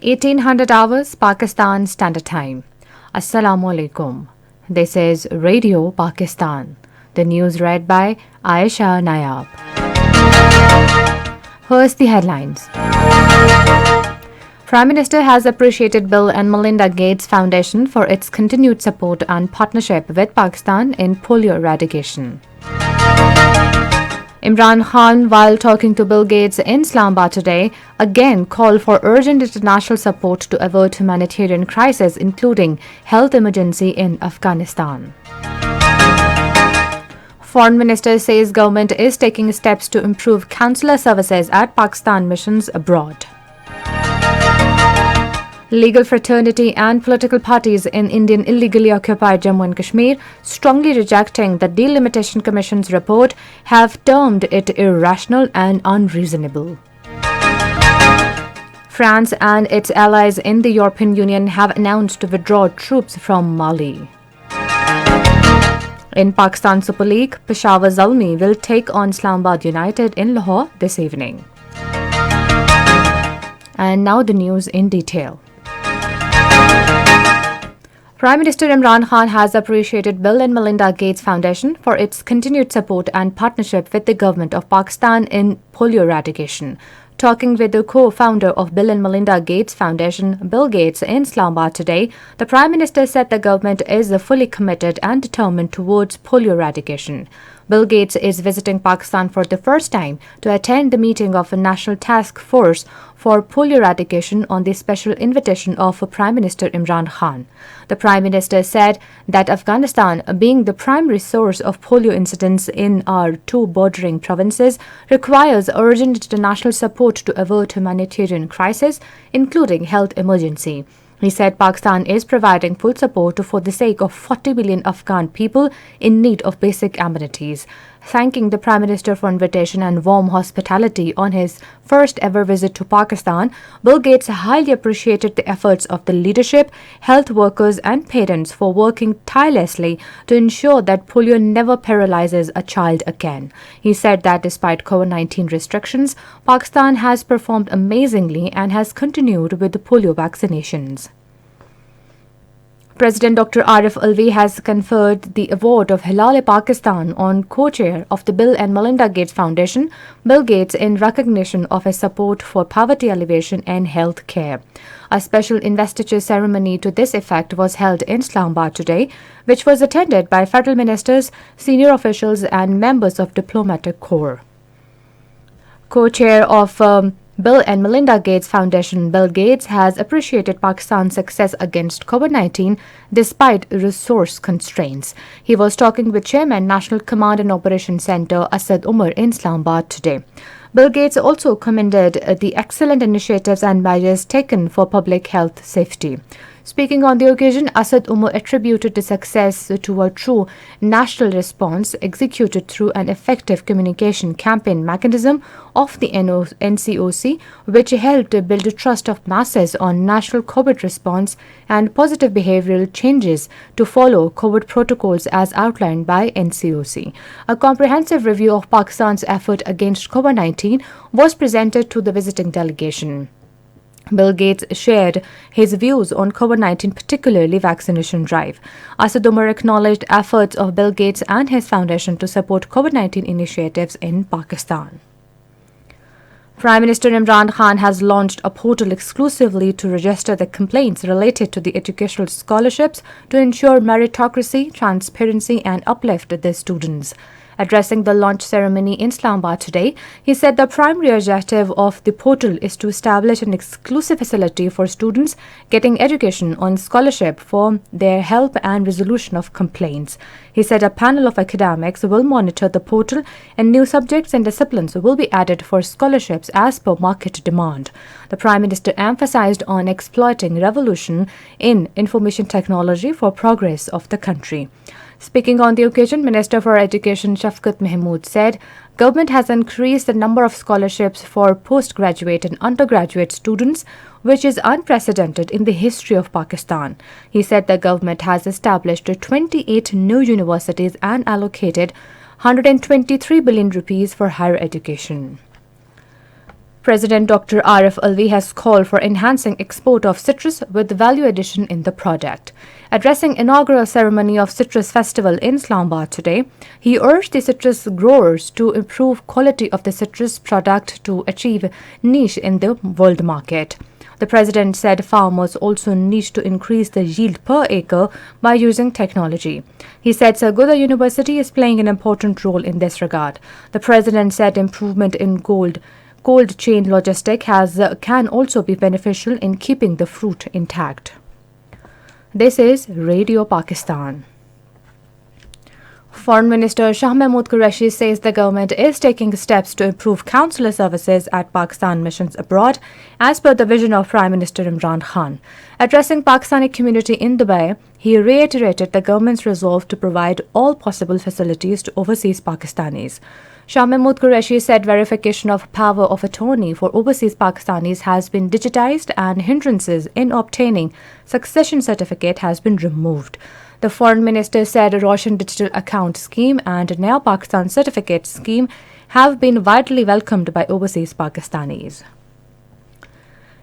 1800 hours Pakistan Standard Time. Assalamu alaikum. This is Radio Pakistan. The news read by Aisha Nayab. First the headlines. Prime Minister has appreciated Bill and Melinda Gates Foundation for its continued support and partnership with Pakistan in polio eradication. Imran Khan, while talking to Bill Gates in Islamabad today, again called for urgent international support to avert humanitarian crisis, including health emergency in Afghanistan. Foreign Minister says government is taking steps to improve consular services at Pakistan missions abroad. Legal fraternity and political parties in Indian illegally occupied Jammu and Kashmir, strongly rejecting the Delimitation Commission's report, have termed it irrational and unreasonable. France and its allies in the European Union have announced to withdraw troops from Mali. In Pakistan Super League, Peshawar Zalmi will take on Islamabad United in Lahore this evening. And now the news in detail. Prime Minister Imran Khan has appreciated Bill and Melinda Gates Foundation for its continued support and partnership with the government of Pakistan in polio eradication. Talking with the co-founder of Bill and Melinda Gates Foundation, Bill Gates, in Islamabad today, the Prime Minister said the government is fully committed and determined towards polio eradication. Bill Gates is visiting Pakistan for the first time to attend the meeting of a National Task Force for Polio Eradication on the special invitation of Prime Minister Imran Khan. The Prime Minister said that Afghanistan, being the primary source of polio incidents in our two bordering provinces, requires urgent international support to avert humanitarian crisis, including health emergency. He said Pakistan is providing full support for the sake of 40 million Afghan people in need of basic amenities. Thanking the Prime Minister for invitation and warm hospitality on his first ever visit to Pakistan, Bill Gates highly appreciated the efforts of the leadership, health workers and parents for working tirelessly to ensure that polio never paralyzes a child again. He said that despite COVID-19 restrictions, Pakistan has performed amazingly and has continued with the polio vaccinations. President Dr. Arif Alvi has conferred the award of Hilal-e-Pakistan on co-chair of the Bill and Melinda Gates Foundation, Bill Gates, in recognition of his support for poverty alleviation and health care. A special investiture ceremony to this effect was held in Islamabad today, which was attended by federal ministers, senior officials and members of diplomatic corps. Co-chair of Bill and Melinda Gates Foundation, Bill Gates, has appreciated Pakistan's success against COVID-19 despite resource constraints. He was talking with Chairman National Command and Operations Center Asad Umar in Islamabad today. Bill Gates also commended the excellent initiatives and measures taken for public health safety. Speaking on the occasion, Asad Umar attributed the success to a true national response executed through an effective communication campaign mechanism of the NCOC, which helped build trust of masses on national COVID response and positive behavioral changes to follow COVID protocols as outlined by NCOC. A comprehensive review of Pakistan's effort against COVID-19 was presented to the visiting delegation. Bill Gates shared his views on COVID-19, particularly vaccination drive. Asad Umar acknowledged efforts of Bill Gates and his foundation to support COVID-19 initiatives in Pakistan. Prime Minister Imran Khan has launched a portal exclusively to register the complaints related to the educational scholarships to ensure meritocracy, transparency and uplift the students. Addressing the launch ceremony in Islamabad today, he said the primary objective of the portal is to establish an exclusive facility for students getting education on scholarship for their help and resolution of complaints. He said a panel of academics will monitor the portal and new subjects and disciplines will be added for scholarships as per market demand. The Prime Minister emphasized on exploiting revolution in information technology for progress of the country. Speaking on the occasion, Minister for Education Shafqat Mahmood said government has increased the number of scholarships for postgraduate and undergraduate students, which is unprecedented in the history of Pakistan. He said the government has established 28 new universities and allocated 123 billion rupees for higher education. President Dr. Arif Alvi has called for enhancing export of citrus with value addition in the project. Addressing inaugural ceremony of Citrus Festival in Islamabad today, he urged the citrus growers to improve quality of the citrus product to achieve niche in the world market. The president said farmers also need to increase the yield per acre by using technology. He said Sargodha University is playing an important role in this regard. The president said improvement in cold chain logistics can also be beneficial in keeping the fruit intact. This is Radio Pakistan. Foreign Minister Shah Mahmood Qureshi says the government is taking steps to improve consular services at Pakistan missions abroad, as per the vision of Prime Minister Imran Khan. Addressing Pakistani community in Dubai, he reiterated the government's resolve to provide all possible facilities to overseas Pakistanis. Shah Mahmood Qureshi said verification of power of attorney for overseas Pakistanis has been digitized and hindrances in obtaining succession certificate has been removed. The foreign minister said a Roshan digital account scheme and Naya Pakistan certificate scheme have been widely welcomed by overseas Pakistanis.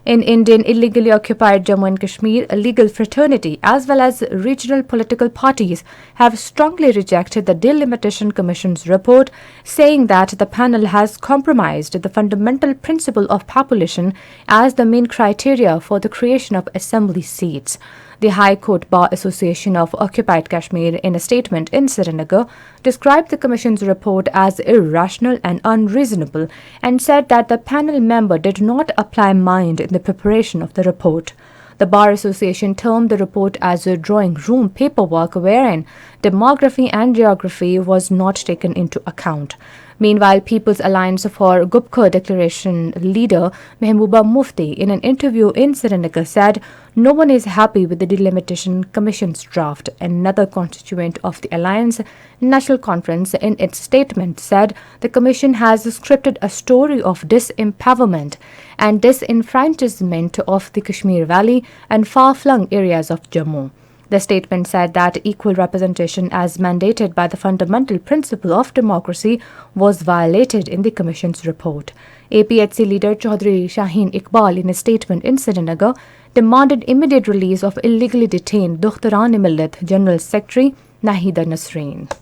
In Indian illegally occupied Jammu and Kashmir, a legal fraternity as well as regional political parties have strongly rejected the Delimitation Commission's report, saying that the panel has compromised the fundamental principle of population as the main criteria for the creation of assembly seats. The High Court Bar Association of Occupied Kashmir, in a statement in Srinagar, described the Commission's report as irrational and unreasonable and said that the panel member did not apply mind in the preparation of the report. The Bar Association termed the report as a drawing room paperwork wherein demography and geography was not taken into account. Meanwhile, People's Alliance for Gupkar Declaration leader Mehbooba Mufti, in an interview in Srinagar, said no one is happy with the Delimitation Commission's draft. Another constituent of the Alliance National Conference, in its statement, said the Commission has scripted a story of disempowerment and disenfranchisement of the Kashmir Valley and far-flung areas of Jammu. The statement said that equal representation as mandated by the fundamental principle of democracy was violated in the Commission's report. APHC leader Chaudhry Shaheen Iqbal, in a statement in Srinagar, demanded immediate release of illegally detained Dukhtaran-e-Millat General Secretary Nahida Nasreen.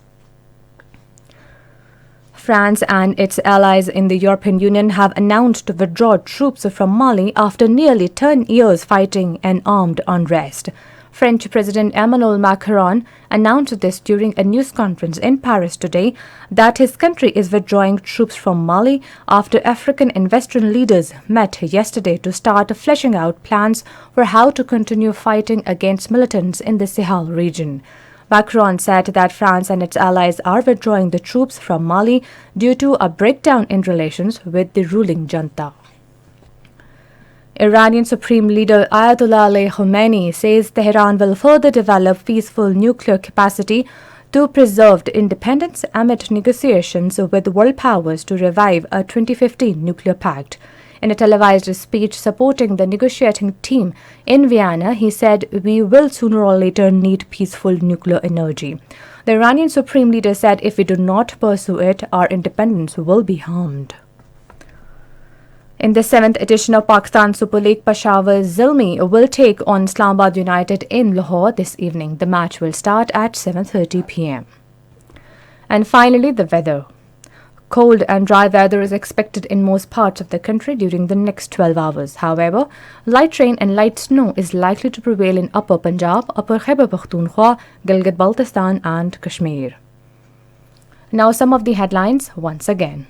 France and its allies in the European Union have announced to withdraw troops from Mali after nearly 10 years fighting an armed unrest. French President Emmanuel Macron announced this during a news conference in Paris today that his country is withdrawing troops from Mali after African and Western leaders met yesterday to start fleshing out plans for how to continue fighting against militants in the Sahel region. Macron said that France and its allies are withdrawing the troops from Mali due to a breakdown in relations with the ruling junta. Iranian Supreme Leader Ayatollah Ali Khamenei says Tehran will further develop peaceful nuclear capacity to preserve independence amid negotiations with world powers to revive a 2015 nuclear pact. In a televised speech supporting the negotiating team in Vienna, he said, "We will sooner or later need peaceful nuclear energy." The Iranian Supreme Leader said, "If we do not pursue it, our independence will be harmed." In the 7th edition of Pakistan Super League, Peshawar Zilmi will take on Islamabad United in Lahore this evening. The match will start at 7:30 p.m. And finally, the weather. Cold and dry weather is expected in most parts of the country during the next 12 hours. However, light rain and light snow is likely to prevail in Upper Punjab, Upper Khyber Pakhtunkhwa, Gilgit-Baltistan and Kashmir. Now some of the headlines once again.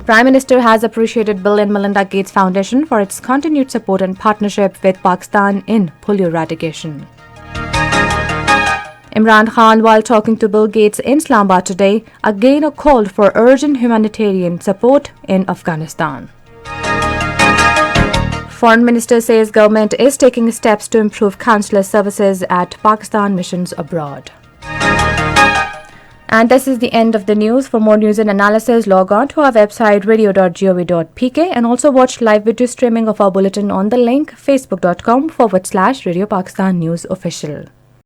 Prime Minister has appreciated Bill and Melinda Gates Foundation for its continued support and partnership with Pakistan in polio eradication. Imran Khan, while talking to Bill Gates in Islamabad today, again called for urgent humanitarian support in Afghanistan. Foreign Minister says government is taking steps to improve consular services at Pakistan missions abroad. And this is the end of the news. For more news and analysis, log on to our website radio.gov.pk and also watch live video streaming of our bulletin on the link facebook.com/Radio Pakistan News Official.